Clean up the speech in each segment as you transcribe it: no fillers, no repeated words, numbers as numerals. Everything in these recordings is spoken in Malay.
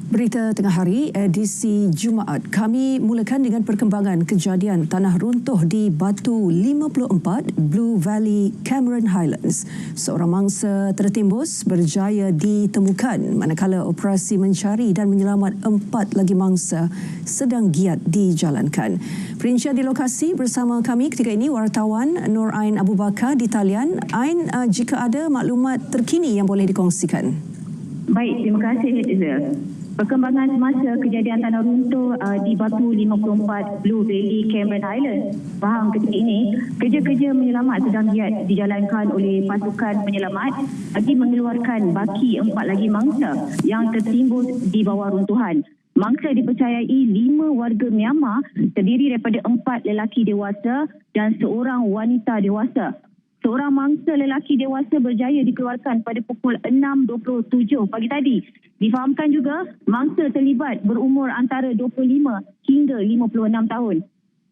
Berita tengah hari, edisi Jumaat. Kami mulakan dengan perkembangan kejadian tanah runtuh di Batu 54, Blue Valley, Cameron Highlands. Seorang mangsa tertimbus berjaya ditemukan manakala operasi mencari dan menyelamat 4 lagi mangsa sedang giat dijalankan. Perincian di lokasi bersama kami ketika ini wartawan Nur Ain Abu Bakar di talian. Ain, jika ada maklumat terkini yang boleh dikongsikan. Baik, terima kasih Hazel. Perkembangan semasa kejadian tanah runtuh di Batu 54 Blue Valley, Cameron Highlands, Pahang ketika ini, kerja-kerja menyelamat sedang giat dijalankan oleh pasukan penyelamat bagi mengeluarkan baki 4 lagi mangsa yang tertimbus di bawah runtuhan. Mangsa dipercayai 5 warga Myanmar terdiri daripada 4 lelaki dewasa dan seorang wanita dewasa. Seorang mangsa lelaki dewasa berjaya dikeluarkan pada pukul 6.27 pagi tadi. Difahamkan juga mangsa terlibat berumur antara 25 hingga 56 tahun.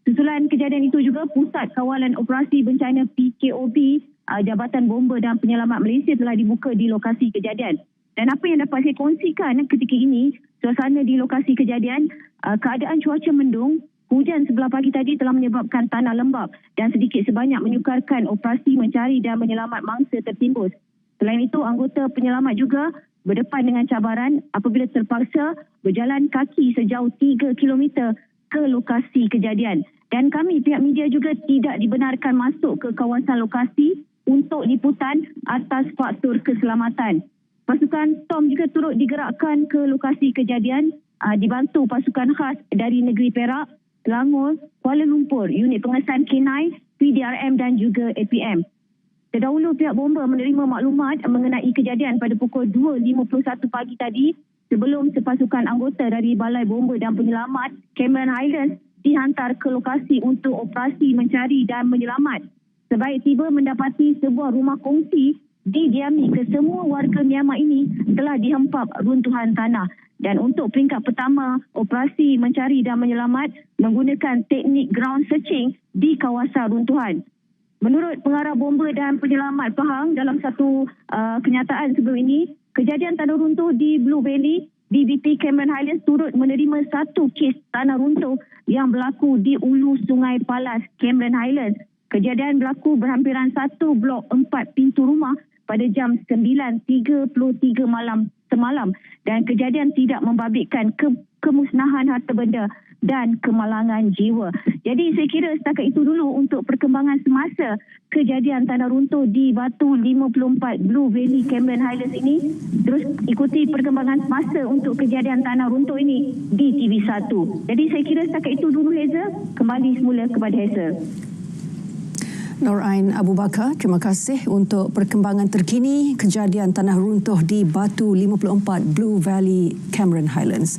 Susulan kejadian itu juga Pusat Kawalan Operasi Bencana PKOB Jabatan Bomba dan Penyelamat Malaysia telah dibuka di lokasi kejadian. Dan apa yang dapat saya kongsikan ketika ini, suasana di lokasi kejadian, keadaan cuaca mendung. Hujan sebelah pagi tadi telah menyebabkan tanah lembap dan sedikit sebanyak menyukarkan operasi mencari dan menyelamat mangsa tertimbus. Selain itu, anggota penyelamat juga berdepan dengan cabaran apabila terpaksa berjalan kaki sejauh 3 km ke lokasi kejadian. Dan kami, pihak media juga tidak dibenarkan masuk ke kawasan lokasi untuk liputan atas faktor keselamatan. Pasukan STOM juga turut digerakkan ke lokasi kejadian dibantu pasukan khas dari negeri Perak, Selangor, Kuala Lumpur, unit pengesan K9, PDRM dan juga APM. Terdahulu pihak bomba menerima maklumat mengenai kejadian pada pukul 2.51 pagi tadi sebelum sepasukan anggota dari Balai Bomba dan Penyelamat Cameron Highlands dihantar ke lokasi untuk operasi mencari dan menyelamat. Sebaik tiba mendapati sebuah rumah kongsi didiami kesemua warga Myanmar ini telah dihempap runtuhan tanah. Dan untuk peringkat pertama, operasi mencari dan menyelamat menggunakan teknik ground searching di kawasan runtuhan. Menurut pengarah bomba dan penyelamat Pahang dalam satu kenyataan sebelum ini, kejadian tanah runtuh di Blue Valley, BBP Cameron Highlands turut menerima satu kes tanah runtuh yang berlaku di Ulu Sungai Palas, Cameron Highlands. Kejadian berlaku berhampiran satu blok 4 pintu rumah pada jam 9.33 malam semalam dan kejadian tidak membabitkan kemusnahan harta benda dan kemalangan jiwa. Jadi saya kira setakat itu dulu untuk perkembangan semasa kejadian tanah runtuh di Batu 54 Blue Valley, Cameron Highlands ini. Terus ikuti perkembangan semasa untuk kejadian tanah runtuh ini di TV1. Jadi saya kira setakat itu dulu Hazel. Kembali semula kepada Hazel. Nur Ain Abu Bakar, terima kasih untuk perkembangan terkini kejadian tanah runtuh di Batu 54 Blue Valley, Cameron Highlands.